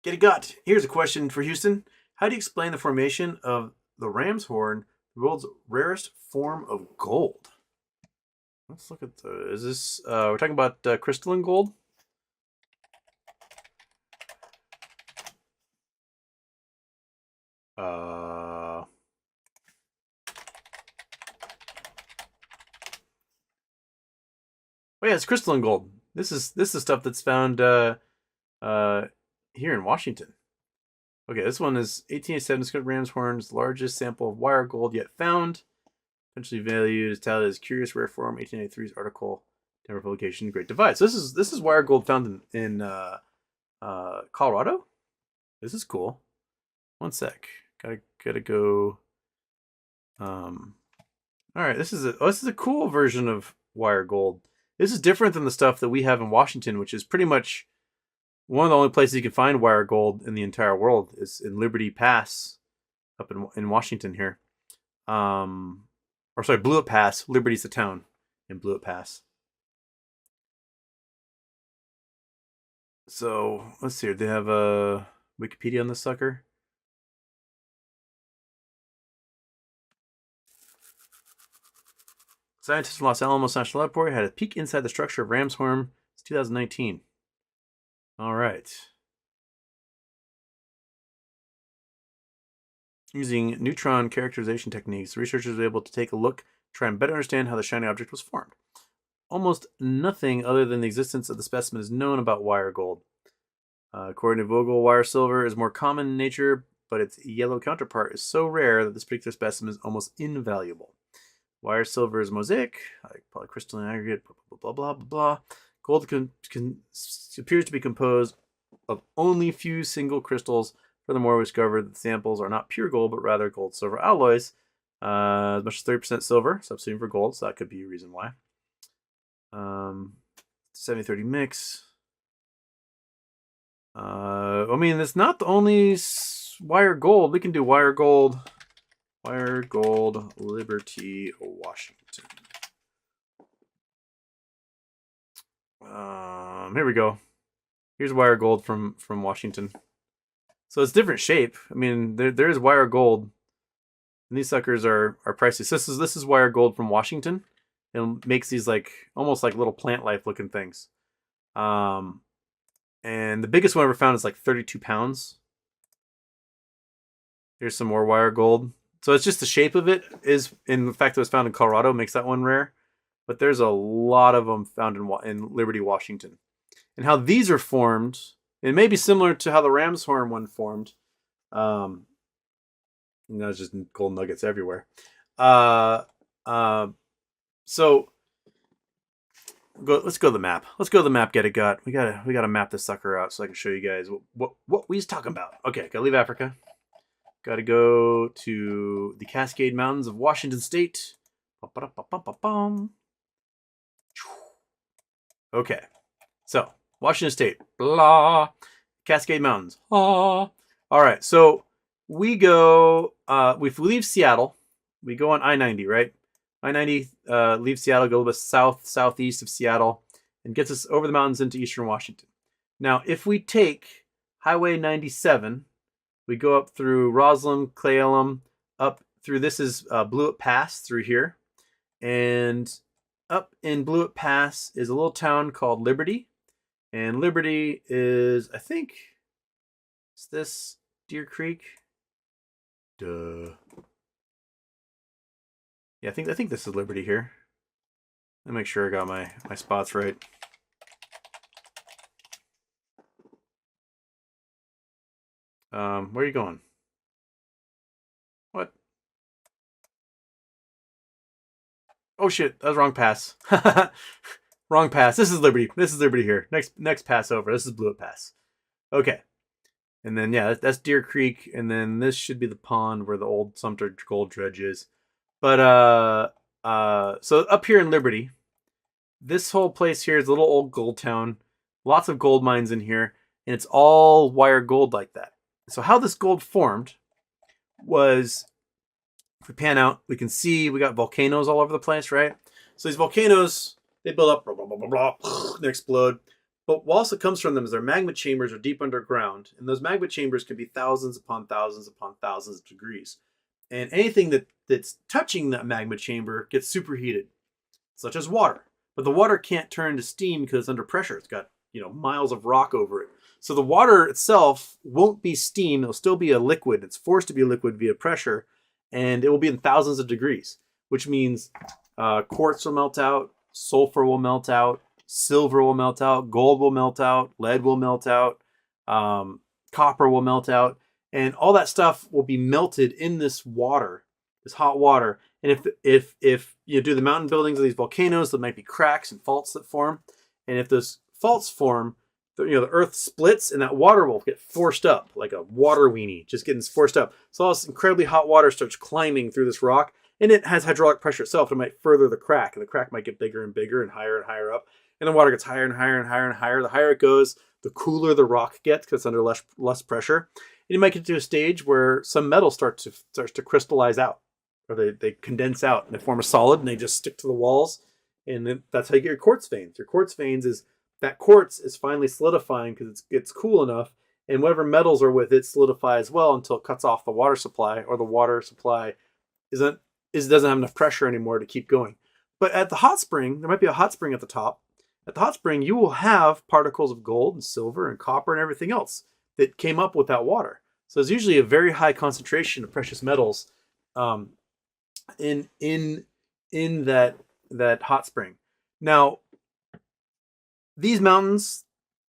Get a gut. Here's a question for Houston. How do you explain the formation of the ram's horn, the world's rarest form of gold? Let's look at the. Is this? We're talking about crystalline gold. Oh yeah, it's crystalline gold. This is stuff that's found uh, here in Washington. Okay, this one is 1887 discovered ram's horns, largest sample of wire gold yet found. Potentially valued as touted as curious rare form. 1883's article, Denver publication, Great Divide. So this is wire gold found in Colorado. This is cool. One sec. Gotta go. All right. This is a cool version of wire gold. This is different than the stuff that we have in Washington, which is pretty much one of the only places you can find wire gold in the entire world is in Liberty Pass, up in Washington here. Or sorry, Blewett Pass. Liberty's the town in Blewett Pass. So let's see here. They have a Wikipedia on this sucker. Scientists from Los Alamos National Laboratory had a peek inside the structure of ram's horn. It's 2019. All right. Using neutron characterization techniques, researchers were able to take a look, try and better understand how the shiny object was formed. Almost nothing other than the existence of the specimen is known about wire gold. According to Vogel, wire silver is more common in nature, but its yellow counterpart is so rare that this particular specimen is almost invaluable. Wire silver is mosaic, like polycrystalline aggregate, blah, blah, blah, blah, blah. Gold appears to be composed of only few single crystals. Furthermore, we discovered that the samples are not pure gold, but rather gold-silver alloys. As much as 30% silver, substituting for gold, so that could be a reason why. 70-30 mix. I mean, it's not the only wire gold. We can do wire gold. Wire gold, Liberty, Washington. Here we go. Here's wire gold from Washington. So it's different shape. I mean, there is wire gold, and these suckers are pricey. So this is wire gold from Washington. It makes these like almost like little plant life looking things. And the biggest one I ever found is like 32 pounds. Here's some more wire gold. So it's just the shape of it is, in the fact that it was found in Colorado makes that one rare. But there's a lot of them found in Liberty, Washington. And how these are formed, it may be similar to how the ram's horn one formed. It's just gold nuggets everywhere. So let's go to the map. Let's go to the map. Get a gut. We gotta map this sucker out so I can show you guys what we's talking about. Okay, gotta leave Africa. Gotta go to the Cascade Mountains of Washington State. Okay, so Washington State, blah, Cascade Mountains. All right, so we go. We leave Seattle. We go on I-90, right? I-90 leaves Seattle, go a little bit southeast of Seattle, and gets us over the mountains into eastern Washington. Now, if we take Highway 97, we go up through Roslyn, Clayelum, up through this is Blewett Pass through here, and up in Blewett Pass is a little town called Liberty, and Liberty is, I think, is this Deer Creek? Duh. Yeah, I think this is Liberty here. Let me make sure I got my spots right. Where are you going? What? Oh shit, that was wrong pass. Wrong pass. This is Liberty. This is Liberty here. Next pass over. This is Blewett Pass. Okay. And then yeah, that's Deer Creek, and then this should be the pond where the old Sumter gold dredge is. But so up here in Liberty, this whole place here is a little old gold town. Lots of gold mines in here, and it's all wire gold like that. So how this gold formed was, if we pan out, we can see we got volcanoes all over the place, right? So these volcanoes, they build up, blah, blah, blah, blah, blah, they explode. But what also comes from them is their magma chambers are deep underground, and those magma chambers can be thousands upon thousands upon thousands of degrees. And anything that's touching that magma chamber gets superheated, such as water. But the water can't turn to steam because it's under pressure. It's got, miles of rock over it. So the water itself won't be steam. It'll still be a liquid. It's forced to be a liquid via pressure, and it will be in thousands of degrees, which means quartz will melt out, sulfur will melt out, silver will melt out, gold will melt out, lead will melt out, copper will melt out, and all that stuff will be melted in this water, this hot water. And if you do the mountain buildings of these volcanoes, there might be cracks and faults that form. And if those faults form, the earth splits and that water will get forced up like a water weenie, just getting forced up. So all this incredibly hot water starts climbing through this rock, and it has hydraulic pressure itself. It might further the crack, and the crack might get bigger and bigger and higher up. And the water gets higher and higher and higher and higher. The higher it goes, the cooler the rock gets because it's under less pressure. And you might get to a stage where some metal starts to crystallize out, or they condense out and they form a solid, and they just stick to the walls. And then that's how you get your quartz veins. Your quartz veins is that quartz is finally solidifying because it's cool enough, and whatever metals are with it solidify as well until it cuts off the water supply, or the water supply doesn't have enough pressure anymore to keep going. But at the hot spring, there might be a hot spring at the top. At the hot spring, you will have particles of gold and silver and copper and everything else that came up with that water. So there's usually a very high concentration of precious metals in that hot spring. Now, these mountains,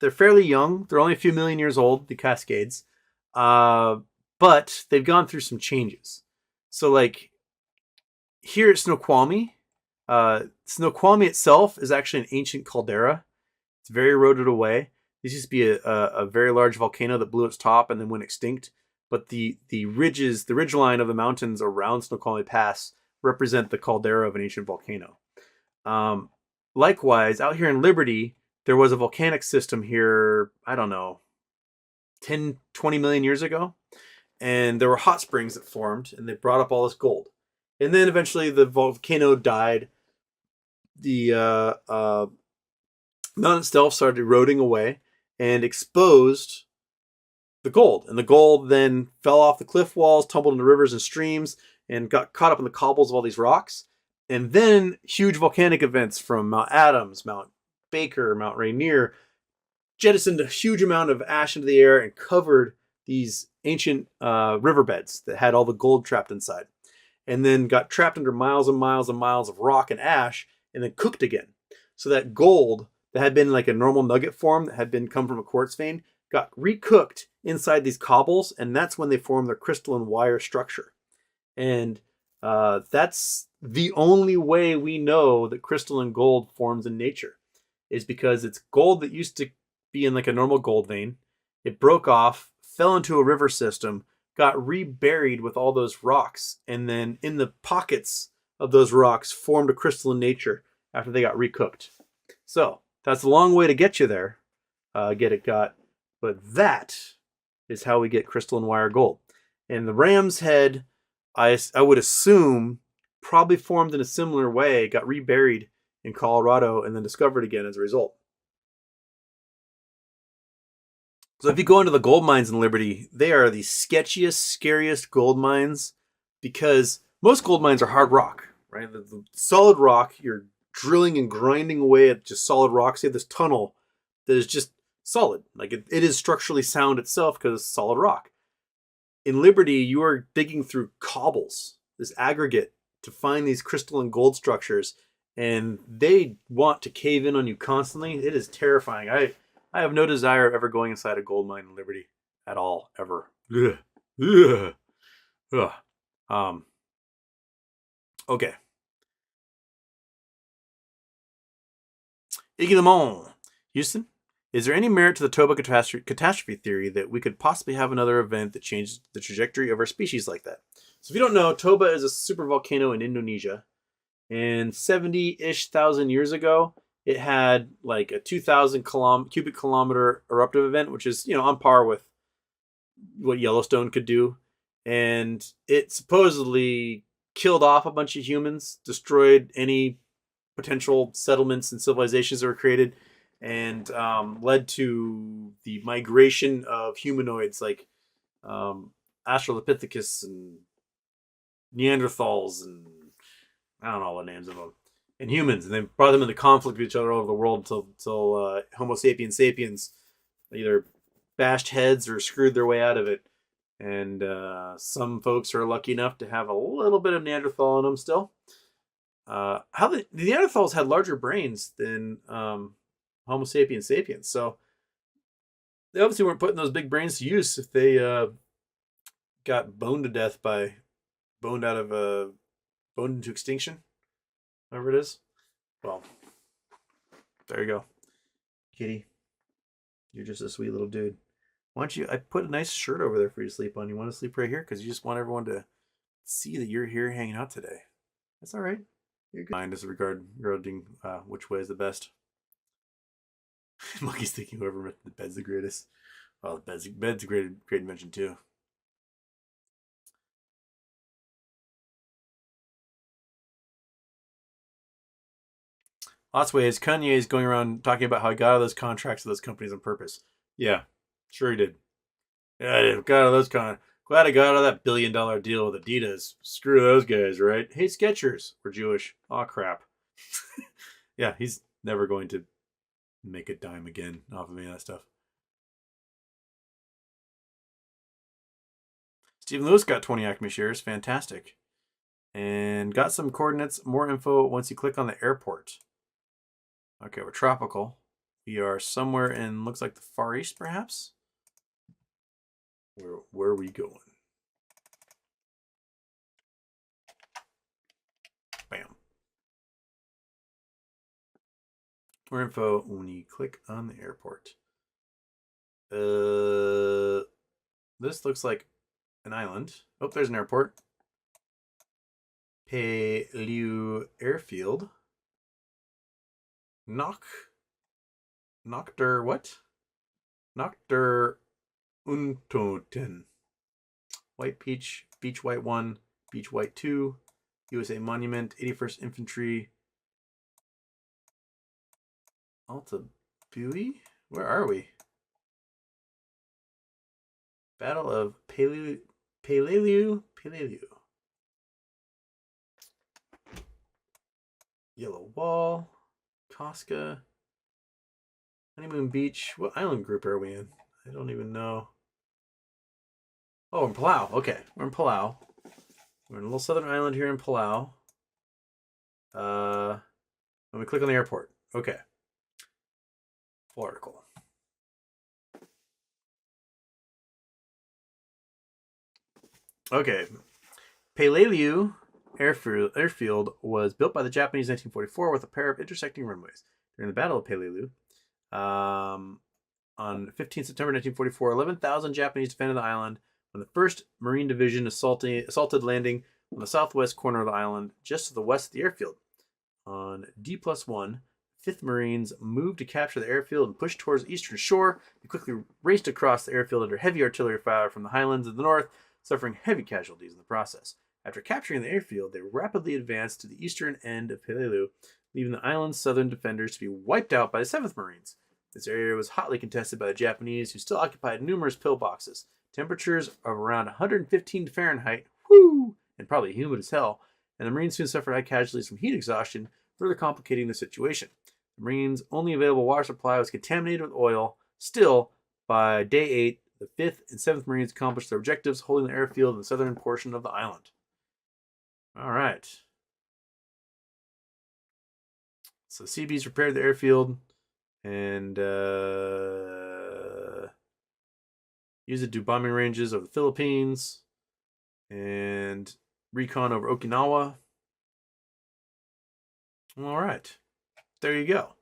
they're fairly young. They're only a few million years old, the Cascades, but they've gone through some changes. So, like here at Snoqualmie, Snoqualmie itself is actually an ancient caldera. It's very eroded away. This used to be a very large volcano that blew its top and then went extinct. But the ridgeline of the mountains around Snoqualmie Pass represent the caldera of an ancient volcano. Likewise, out here in Liberty, there was a volcanic system here, I don't know, 10, 20 million years ago. And there were hot springs that formed, and they brought up all this gold. And then eventually the volcano died. The mountain itself started eroding away and exposed the gold. And the gold then fell off the cliff walls, tumbled into rivers and streams, and got caught up in the cobbles of all these rocks. And then huge volcanic events from Mount Adams, Mount Baker, Mount Rainier jettisoned a huge amount of ash into the air and covered these ancient riverbeds that had all the gold trapped inside, and then got trapped under miles and miles and miles of rock and ash, and then cooked again. So that gold that had been like a normal nugget form that had been come from a quartz vein got recooked inside these cobbles, and that's when they formed their crystalline wire structure. And that's the only way we know that crystalline gold forms in nature, is because it's gold that used to be in like a normal gold vein. It broke off, fell into a river system, got reburied with all those rocks, and then in the pockets of those rocks formed a crystalline nature after they got recooked. So that's a long way to get you there. But that is how we get crystalline wire gold. And the ram's head, I would assume, probably formed in a similar way, got reburied in Colorado, and then discovered again as a result. So if you go into the gold mines in Liberty, they are the sketchiest, scariest gold mines, because most gold mines are hard rock, right? The solid rock, you're drilling and grinding away at just solid rock. So you have this tunnel that is just solid. Like it is structurally sound itself because it's solid rock. In Liberty, you are digging through cobbles, this aggregate, to find these crystalline gold structures, and they want to cave in on you constantly. It is terrifying. I have no desire of ever going inside a gold mine in Liberty at all, ever. Ugh. Ugh. Ugh. Okay. Iggy Lemon. Houston, is there any merit to the Toba catastrophe theory that we could possibly have another event that changes the trajectory of our species like that? So if you don't know, Toba is a super volcano in Indonesia. And 70-ish thousand years ago, it had like a 2,000 cubic kilometer eruptive event, which is, on par with what Yellowstone could do. And it supposedly killed off a bunch of humans, destroyed any potential settlements and civilizations that were created, and led to the migration of humanoids like the migration of humanoids like Australopithecus and Neanderthals and I don't know all the names of them, and humans, and they brought them into conflict with each other all over the world until Homo sapiens sapiens either bashed heads or screwed their way out of it. And some folks are lucky enough to have a little bit of Neanderthal in them still. How the Neanderthals had larger brains than Homo sapiens sapiens, so they obviously weren't putting those big brains to use if they got boned to death by boned out of boned into extinction, whatever it is. Well, there you go, kitty. You're just a sweet little dude. Why don't you? I put a nice shirt over there for you to sleep on. You want to sleep right here because you just want everyone to see that you're here hanging out today. That's all right. You're good. Mind regarding which way is the best. Monkey's thinking whoever the bed's the greatest. Well, the bed's a great invention too. Lots of ways. Kanye is going around talking about how he got all those contracts with those companies on purpose. Yeah, sure he did. Yeah, I got all those glad I got out of that $1 billion deal with Adidas. Screw those guys, right? Hey, Skechers, we're Jewish. Aw, crap. Yeah, he's never going to make a dime again off of any of that stuff. Stephen Lewis got 20 Acme shares. Fantastic. And got some coordinates. More info once you click on the airport. Okay, we're tropical. We are somewhere in, looks like the Far East, perhaps? Where are we going? Bam. More info when you click on the airport. This looks like an island. Oh, there's an airport. Palau Airfield. Noctur what? Noctur Untoten. White Beach, Beach White 1, Beach White 2, USA Monument, 81st Infantry. Alta Buoy? Where are we? Battle of Palau. Yellow Wall, Casca, Honeymoon Beach. What island group are we in? I don't even know. Oh, in Palau. Okay, we're in Palau. We're in a little southern island here in Palau. When we click on the airport. Okay. Full article. Okay. Palau Airfield was built by the Japanese in 1944 with a pair of intersecting runways. During the Battle of Palau, on 15 September 1944, 11,000 Japanese defended the island when the 1st Marine Division assaulted landing on the southwest corner of the island, just to the west of the airfield. On D+1, 5th Marines moved to capture the airfield and pushed towards the eastern shore. They quickly raced across the airfield under heavy artillery fire from the highlands of the north, suffering heavy casualties in the process. After capturing the airfield, they rapidly advanced to the eastern end of Palau, leaving the island's southern defenders to be wiped out by the 7th Marines. This area was hotly contested by the Japanese, who still occupied numerous pillboxes. Temperatures of around 115 Fahrenheit, and probably humid as hell, and the Marines soon suffered high casualties from heat exhaustion, further complicating the situation. The Marines' only available water supply was contaminated with oil. Still, by day 8, the 5th and 7th Marines accomplished their objectives, holding the airfield in the southern portion of the island. All right. So Seabees repaired the airfield and used it to do bombing ranges over the Philippines and recon over Okinawa. All right. There you go. A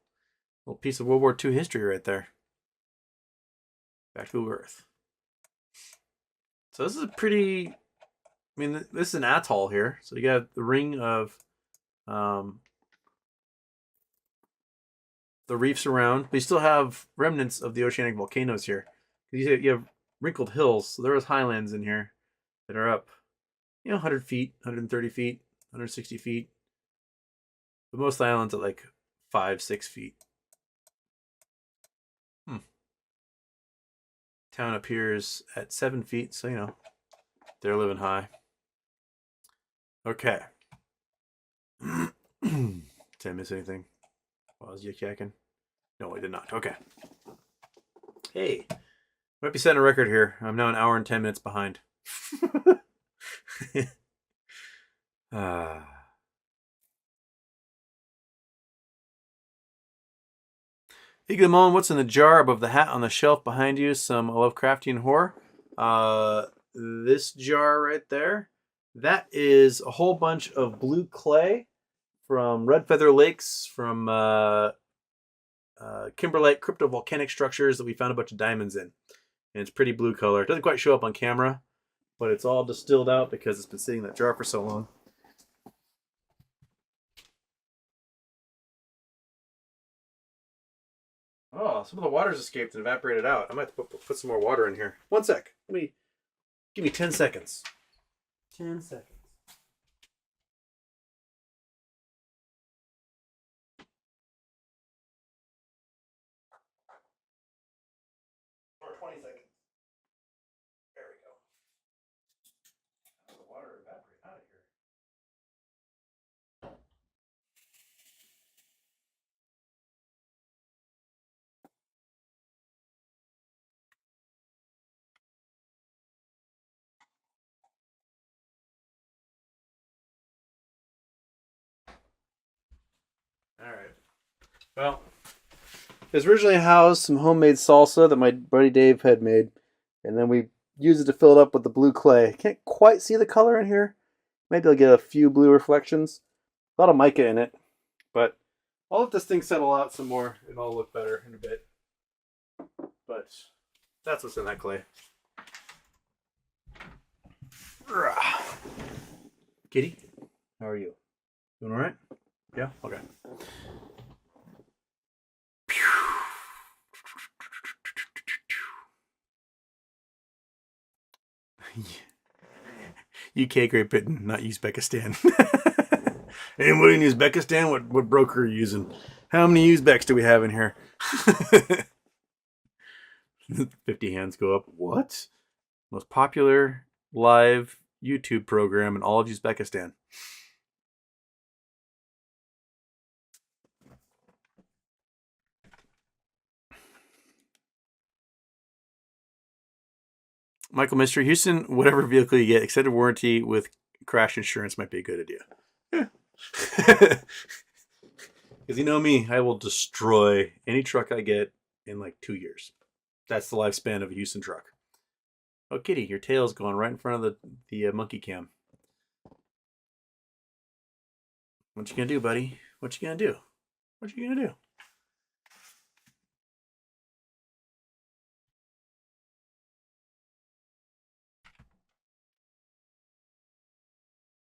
little piece of World War II history right there. Back to Earth. So this is a pretty... I mean, this is an atoll here. So you got the ring of the reefs around. But you still have remnants of the oceanic volcanoes here. You have wrinkled hills. So there is highlands in here that are up, 100 feet, 130 feet, 160 feet. But most islands at like 5-6 feet. Town appears at 7 feet, so you know they're living high. Okay. Did I miss anything while I was yik-yakking? No, I did not. Okay. Hey, might be setting a record here. I'm now an hour and 10 minutes behind. Iglamon, what's in the jar above the hat on the shelf behind you? Some Lovecraftian horror. This jar right there, that is a whole bunch of blue clay from Red Feather Lakes, from kimberlite cryptovolcanic structures that we found a bunch of diamonds in. And it's pretty blue color. It doesn't quite show up on camera, but it's all distilled out because it's been sitting in that jar for so long. Oh, some of the water's escaped and evaporated out. I might have to put some more water in here. 1 sec. Give me 10 seconds. 10 seconds. Or 20 seconds. There we go. How the water evaporate out of here? All right. Well, there's originally a house, some homemade salsa that my buddy Dave had made, and then we used it to fill it up with the blue clay. Can't quite see the color in here. Maybe I'll get a few blue reflections. A lot of mica in it, but I'll let this thing settle out some more. It'll all look better in a bit. But that's what's in that clay. Kitty, how are you? Doing all right? Yeah? Okay. UK Great Britain, not Uzbekistan. Anybody in Uzbekistan? What broker are you using? How many Uzbeks do we have in here? 50 hands go up. What? Most popular live YouTube program in all of Uzbekistan. Michael Mystery, Houston, whatever vehicle you get, extended warranty with crash insurance might be a good idea. Because you know me, I will destroy any truck I get in like 2 years. That's the lifespan of a Houston truck. Oh, Kitty, your tail's going right in front of the monkey cam. What you gonna do, buddy? What you gonna do? What you gonna do?